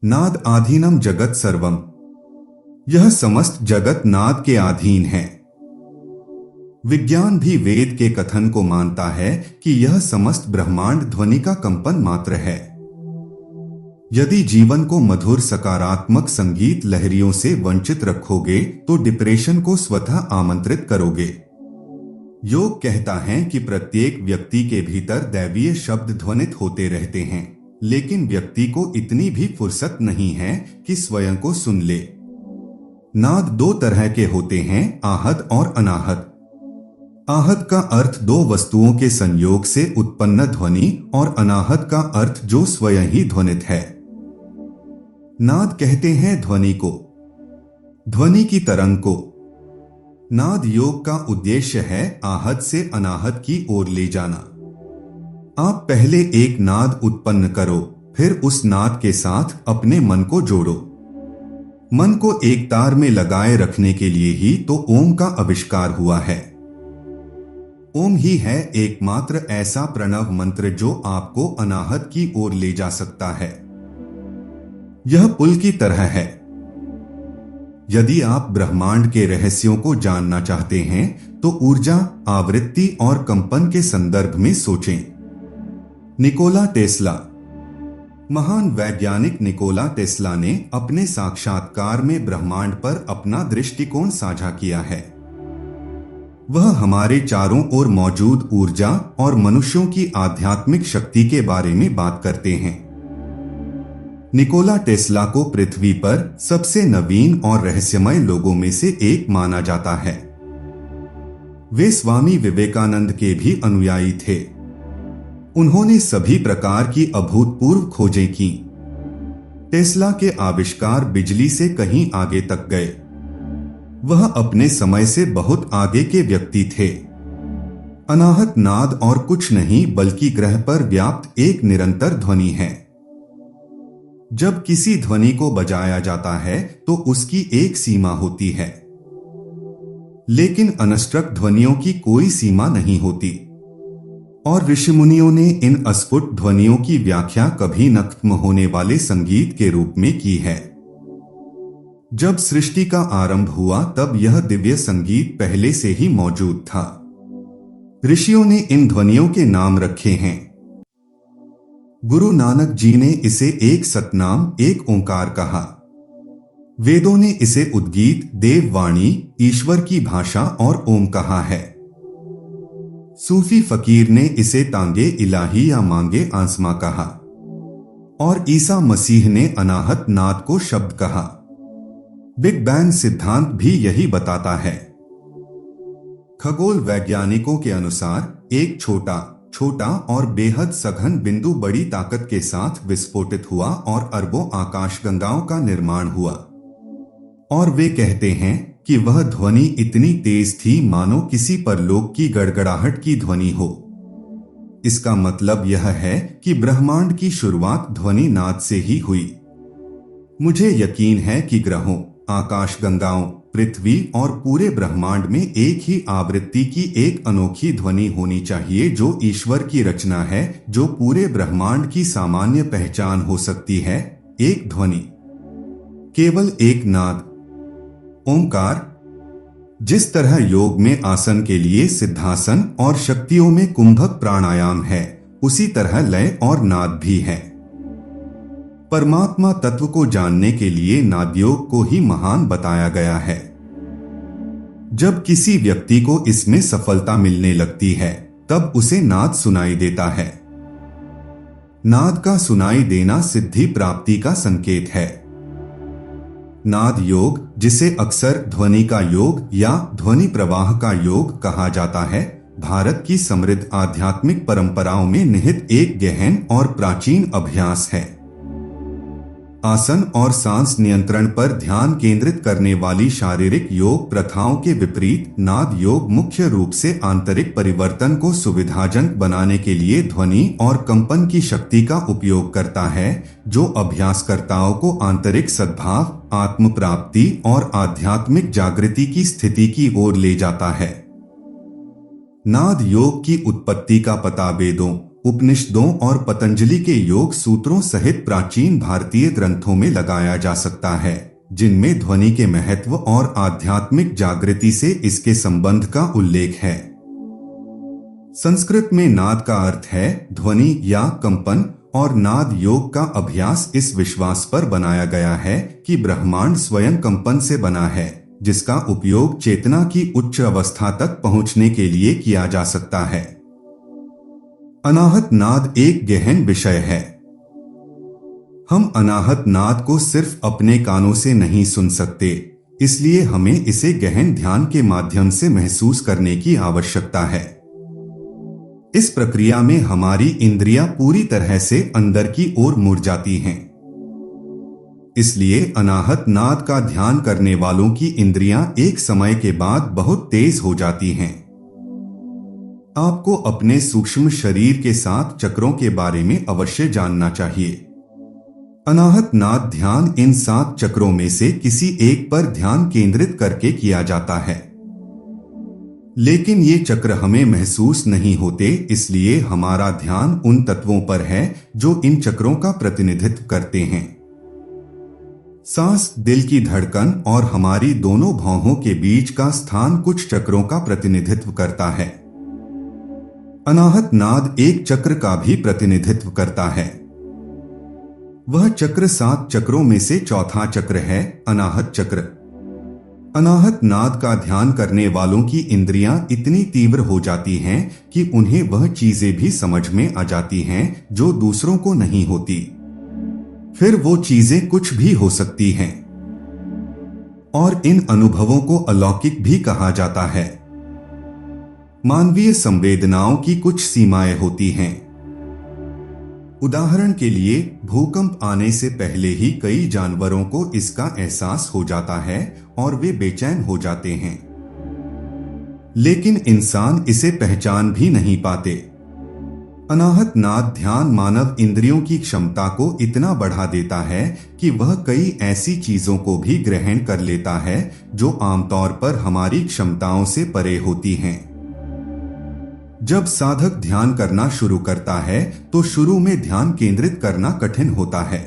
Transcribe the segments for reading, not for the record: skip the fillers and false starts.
नाद आधीनम जगत सर्वम। यह समस्त जगत नाद के अधीन है। विज्ञान भी वेद के कथन को मानता है कि यह समस्त ब्रह्मांड ध्वनि का कंपन मात्र है। यदि जीवन को मधुर सकारात्मक संगीत लहरियों से वंचित रखोगे तो डिप्रेशन को स्वतः आमंत्रित करोगे। योग कहता है कि प्रत्येक व्यक्ति के भीतर दैवीय शब्द ध्वनित होते रहते हैं, लेकिन व्यक्ति को इतनी भी फुर्सत नहीं है कि स्वयं को सुन ले। नाद दो तरह के होते हैं, आहत और अनाहत। आहत का अर्थ दो वस्तुओं के संयोग से उत्पन्न ध्वनि और अनाहत का अर्थ जो स्वयं ही ध्वनित है। नाद कहते हैं ध्वनि को, ध्वनि की तरंग को। नाद योग का उद्देश्य है आहत से अनाहत की ओर ले जाना। आप पहले एक नाद उत्पन्न करो, फिर उस नाद के साथ अपने मन को जोड़ो। मन को एक तार में लगाए रखने के लिए ही तो ओम का आविष्कार हुआ है। ओम ही है एकमात्र ऐसा प्रणव मंत्र जो आपको अनाहत की ओर ले जा सकता है। यह पुल की तरह है। यदि आप ब्रह्मांड के रहस्यों को जानना चाहते हैं तो ऊर्जा, आवृत्ति और कंपन के संदर्भ में सोचें। Nikola Tesla. महान वैज्ञानिक निकोला टेस्ला ने अपने साक्षात्कार में ब्रह्मांड पर अपना दृष्टिकोण साझा किया है। वह हमारे चारों ओर मौजूद ऊर्जा और मनुष्यों की आध्यात्मिक शक्ति के बारे में बात करते हैं। निकोला टेस्ला को पृथ्वी पर सबसे नवीन और रहस्यमय लोगों में से एक माना जाता है। वे स्वामी विवेकानंद के भी अनुयायी थे। उन्होंने सभी प्रकार की अभूतपूर्व खोजें की। टेस्ला के आविष्कार बिजली से कहीं आगे तक गए। वह अपने समय से बहुत आगे के व्यक्ति थे। अनाहत नाद और कुछ नहीं बल्कि ग्रह पर व्याप्त एक निरंतर ध्वनि है। जब किसी ध्वनि को बजाया जाता है तो उसकी एक सीमा होती है, लेकिन अनस्ट्रक ध्वनियों की कोई सीमा नहीं होती। और ऋषिमुनियों ने इन अस्फुट ध्वनियों की व्याख्या कभी न खत्म होने वाले संगीत के रूप में की है। जब सृष्टि का आरंभ हुआ तब यह दिव्य संगीत पहले से ही मौजूद था। ऋषियों ने इन ध्वनियों के नाम रखे हैं। गुरु नानक जी ने इसे एक सतनाम, एक ओंकार कहा। वेदों ने इसे उद्गीत, देववाणी, ईश्वर की भाषा और ओम कहा है। सूफी फकीर ने इसे तांगे इलाही या मांगे आसमां कहा। और ईसा मसीह ने अनाहत नाद को शब्द कहा। बिग बैंग सिद्धांत भी यही बताता है। खगोल वैज्ञानिकों के अनुसार एक छोटा और बेहद सघन बिंदु बड़ी ताकत के साथ विस्फोटित हुआ और अरबों आकाशगंगाओं का निर्माण हुआ। और वे कहते हैं कि वह ध्वनि इतनी तेज थी मानो किसी परलोक की गड़गड़ाहट की ध्वनि हो। इसका मतलब यह है कि ब्रह्मांड की शुरुआत ध्वनि नाद से ही हुई। मुझे यकीन है कि ग्रहों, आकाशगंगाओं, पृथ्वी और पूरे ब्रह्मांड में एक ही आवृत्ति की एक अनोखी ध्वनि होनी चाहिए जो ईश्वर की रचना है, जो पूरे ब्रह्मांड की सामान्य पहचान हो सकती है। एक ध्वनि, केवल एक नाद, ओंकार। जिस तरह योग में आसन के लिए सिद्धासन और शक्तियों में कुंभक प्राणायाम है, उसी तरह लय और नाद भी है। परमात्मा तत्व को जानने के लिए नादयोग को ही महान बताया गया है। जब किसी व्यक्ति को इसमें सफलता मिलने लगती है तब उसे नाद सुनाई देता है। नाद का सुनाई देना सिद्धि प्राप्ति का संकेत है। नाद योग, जिसे अक्सर ध्वनि का योग या ध्वनि प्रवाह का योग कहा जाता है, भारत की समृद्ध आध्यात्मिक परंपराओं में निहित एक गहन और प्राचीन अभ्यास है। आसन और सांस नियंत्रण पर ध्यान केंद्रित करने वाली शारीरिक योग प्रथाओं के विपरीत नाद योग मुख्य रूप से आंतरिक परिवर्तन को सुविधाजनक बनाने के लिए ध्वनि और कंपन की शक्ति का उपयोग करता है, जो अभ्यासकर्ताओं को आंतरिक सद्भाव, आत्म प्राप्ति और आध्यात्मिक जागृति की स्थिति की ओर ले जाता है। नाद योग की उत्पत्ति का पता वेदों, उपनिषदों और पतंजलि के योग सूत्रों सहित प्राचीन भारतीय ग्रंथों में लगाया जा सकता है, जिनमें ध्वनि के महत्व और आध्यात्मिक जागृति से इसके संबंध का उल्लेख है। संस्कृत में नाद का अर्थ है ध्वनि या कंपन, और नाद योग का अभ्यास इस विश्वास पर बनाया गया है कि ब्रह्मांड स्वयं कंपन से बना है, जिसका उपयोग चेतना की उच्च अवस्था तक पहुंचने के लिए किया जा सकता है। अनाहत नाद एक गहन विषय है। हम अनाहत नाद को सिर्फ अपने कानों से नहीं सुन सकते, इसलिए हमें इसे गहन ध्यान के माध्यम से महसूस करने की आवश्यकता है। इस प्रक्रिया में हमारी इंद्रियां पूरी तरह से अंदर की ओर मुड़ जाती हैं। इसलिए अनाहत नाद का ध्यान करने वालों की इंद्रियां एक समय के बाद बहुत तेज हो जाती हैं। आपको अपने सूक्ष्म शरीर के 7 चक्रों के बारे में अवश्य जानना चाहिए। अनाहत नाद ध्यान इन 7 चक्रों में से किसी एक पर ध्यान केंद्रित करके किया जाता है, लेकिन ये चक्र हमें महसूस नहीं होते, इसलिए हमारा ध्यान उन तत्वों पर है जो इन चक्रों का प्रतिनिधित्व करते हैं। सांस, दिल की धड़कन और हमारी दोनों भौहों के बीच का स्थान कुछ चक्रों का प्रतिनिधित्व करता है। अनाहत नाद एक चक्र का भी प्रतिनिधित्व करता है। वह चक्र 7 चक्रों में से चौथा चक्र है, अनाहत चक्र। अनाहत नाद का ध्यान करने वालों की इंद्रियां इतनी तीव्र हो जाती हैं कि उन्हें वह चीजें भी समझ में आ जाती हैं जो दूसरों को नहीं होती। फिर वो चीजें कुछ भी हो सकती हैं, और इन अनुभवों को अलौकिक भी कहा जाता है। मानवीय संवेदनाओं की कुछ सीमाएं होती हैं। उदाहरण के लिए, भूकंप आने से पहले ही कई जानवरों को इसका एहसास हो जाता है और वे बेचैन हो जाते हैं, लेकिन इंसान इसे पहचान भी नहीं पाते। अनाहत नाद ध्यान मानव इंद्रियों की क्षमता को इतना बढ़ा देता है कि वह कई ऐसी चीजों को भी ग्रहण कर लेता है जो आमतौर पर हमारी क्षमताओं से परे होती हैं। जब साधक ध्यान करना शुरू करता है तो शुरू में ध्यान केंद्रित करना कठिन होता है।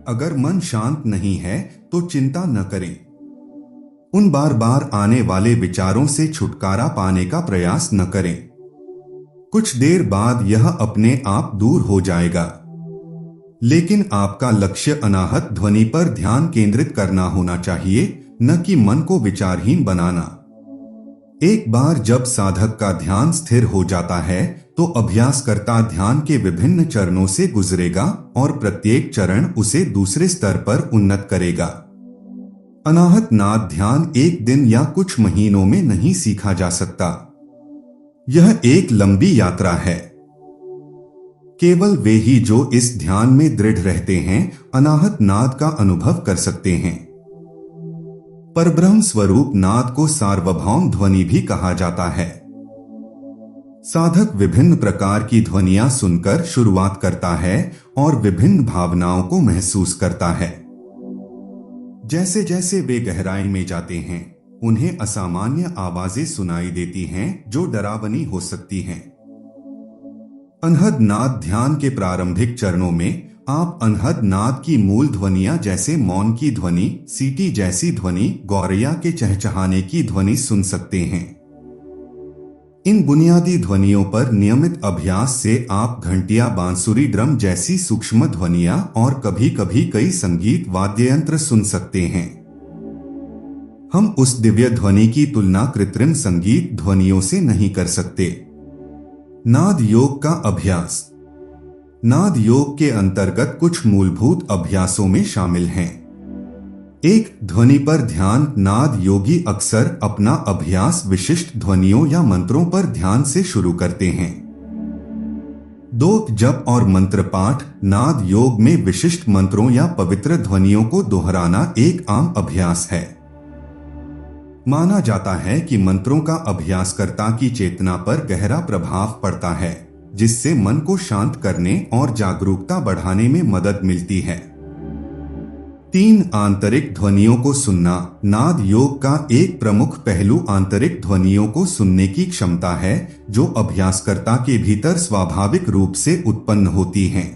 अगर मन शांत नहीं है तो चिंता न करें। उन बार बार आने वाले विचारों से छुटकारा पाने का प्रयास न करें। कुछ देर बाद यह अपने आप दूर हो जाएगा, लेकिन आपका लक्ष्य अनाहत ध्वनि पर ध्यान केंद्रित करना होना चाहिए, न कि मन को विचारहीन बनाना। एक बार जब साधक का ध्यान स्थिर हो जाता है तो अभ्यासकर्ता ध्यान के विभिन्न चरणों से गुजरेगा और प्रत्येक चरण उसे दूसरे स्तर पर उन्नत करेगा। अनाहत नाद ध्यान एक दिन या कुछ महीनों में नहीं सीखा जा सकता। यह एक लंबी यात्रा है। केवल वे ही जो इस ध्यान में दृढ़ रहते हैं अनाहत नाद का अनुभव कर सकते हैं। परब्रह्म स्वरूप नाद को सार्वभौम ध्वनि भी कहा जाता है। साधक विभिन्न प्रकार की ध्वनियां सुनकर शुरुआत करता है और विभिन्न भावनाओं को महसूस करता है। जैसे जैसे वे गहराई में जाते हैं, उन्हें असामान्य आवाजें सुनाई देती हैं जो डरावनी हो सकती हैं। अनहद नाद ध्यान के प्रारंभिक चरणों में आप अनहद नाद की मूल ध्वनियां जैसे मौन की ध्वनि, सीटी जैसी ध्वनि, गौरैया के चहचहाने की ध्वनि सुन सकते हैं। इन बुनियादी ध्वनियों पर नियमित अभ्यास से आप घंटियां, बांसुरी, ड्रम जैसी सूक्ष्म ध्वनियां और कभी कभी कई संगीत वाद्य यंत्र सुन सकते हैं। हम उस दिव्य ध्वनि की तुलना कृत्रिम संगीत ध्वनियों से नहीं कर सकते। नाद योग का अभ्यास। नाद योग के अंतर्गत कुछ मूलभूत अभ्यासों में शामिल हैं। 1. ध्वनि पर ध्यान। नाद योगी अक्सर अपना अभ्यास विशिष्ट ध्वनियों या मंत्रों पर ध्यान से शुरू करते हैं। 2. जप और मंत्र पाठ। नाद योग में विशिष्ट मंत्रों या पवित्र ध्वनियों को दोहराना एक आम अभ्यास है। माना जाता है कि मंत्रों का अभ्यासकर्ता की चेतना पर गहरा प्रभाव पड़ता है, जिससे मन को शांत करने और जागरूकता बढ़ाने में मदद मिलती है। 3 आंतरिक ध्वनियों को सुनना। नाद योग का एक प्रमुख पहलू आंतरिक ध्वनियों को सुनने की क्षमता है, जो अभ्यासकर्ता के भीतर स्वाभाविक रूप से उत्पन्न होती हैं।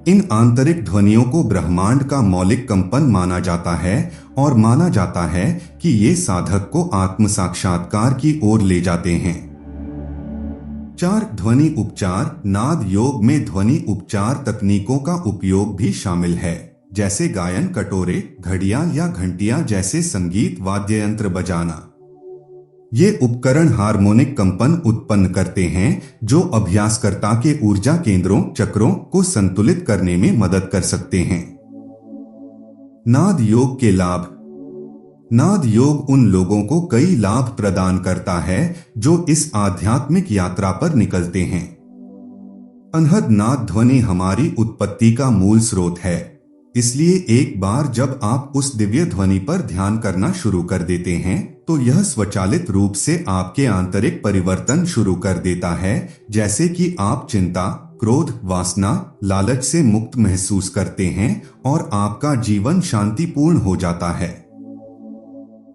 इन आंतरिक ध्वनियों को ब्रह्मांड का मौलिक कंपन माना जाता है और माना जाता है कि ये साधक को आत्म साक्षात्कार की ओर ले जाते हैं। 4 ध्वनि उपचार। नाद योग में ध्वनि उपचार तकनीकों का उपयोग भी शामिल है, जैसे गायन, कटोरे, घड़ियां या घंटियां जैसे संगीत वाद्य यंत्र बजाना। ये उपकरण हार्मोनिक कंपन उत्पन्न करते हैं जो अभ्यासकर्ता के ऊर्जा केंद्रों, चक्रों को संतुलित करने में मदद कर सकते हैं। नाद योग के लाभ। नाद योग उन लोगों को कई लाभ प्रदान करता है जो इस आध्यात्मिक यात्रा पर निकलते हैं। अनहद नाद ध्वनि हमारी उत्पत्ति का मूल स्रोत है, इसलिए एक बार जब आप उस दिव्य ध्वनि पर ध्यान करना शुरू कर देते हैं तो यह स्वचालित रूप से आपके आंतरिक परिवर्तन शुरू कर देता है, जैसे कि आप चिंता, क्रोध, वासना, लालच से मुक्त महसूस करते हैं और आपका जीवन शांतिपूर्ण हो जाता है।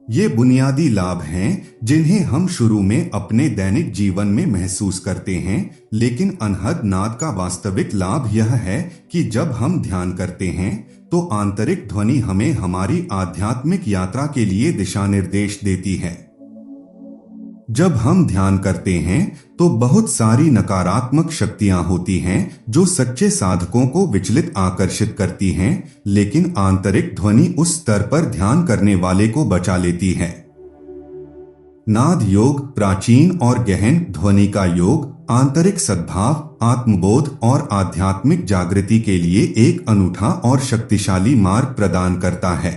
ये बुनियादी लाभ हैं जिन्हें हम शुरू में अपने दैनिक जीवन में महसूस करते हैं, लेकिन अनहद नाद का वास्तविक लाभ यह है कि जब हम ध्यान करते हैं तो आंतरिक ध्वनि हमें हमारी आध्यात्मिक यात्रा के लिए दिशा निर्देश देती है। जब हम ध्यान करते हैं तो बहुत सारी नकारात्मक शक्तियां होती हैं जो सच्चे साधकों को विचलित आकर्षित करती हैं, लेकिन आंतरिक ध्वनि उस स्तर पर ध्यान करने वाले को बचा लेती है। नाद योग प्राचीन और गहन ध्वनि का योग आंतरिक सद्भाव, आत्मबोध और आध्यात्मिक जागृति के लिए एक अनूठा और शक्तिशाली मार्ग प्रदान करता है।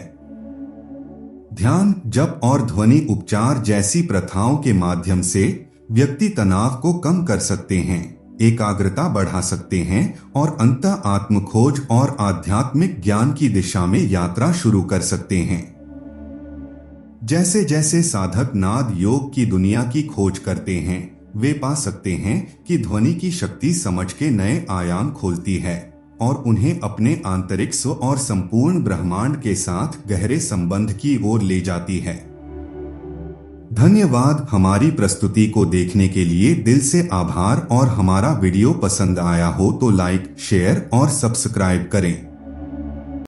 ध्यान, जप और ध्वनि उपचार जैसी प्रथाओं के माध्यम से व्यक्ति तनाव को कम कर सकते हैं, एकाग्रता बढ़ा सकते हैं और अंततः आत्मखोज और आध्यात्मिक ज्ञान की दिशा में यात्रा शुरू कर सकते हैं। जैसे जैसे साधक नाद योग की दुनिया की खोज करते हैं, वे पा सकते हैं कि ध्वनि की शक्ति समझ के नए आयाम खोलती है और उन्हें अपने आंतरिक स्व और संपूर्ण ब्रह्मांड के साथ गहरे संबंध की ओर ले जाती है। धन्यवाद। हमारी प्रस्तुति को देखने के लिए दिल से आभार और हमारा वीडियो पसंद आया हो तो लाइक, शेयर और सब्सक्राइब करें।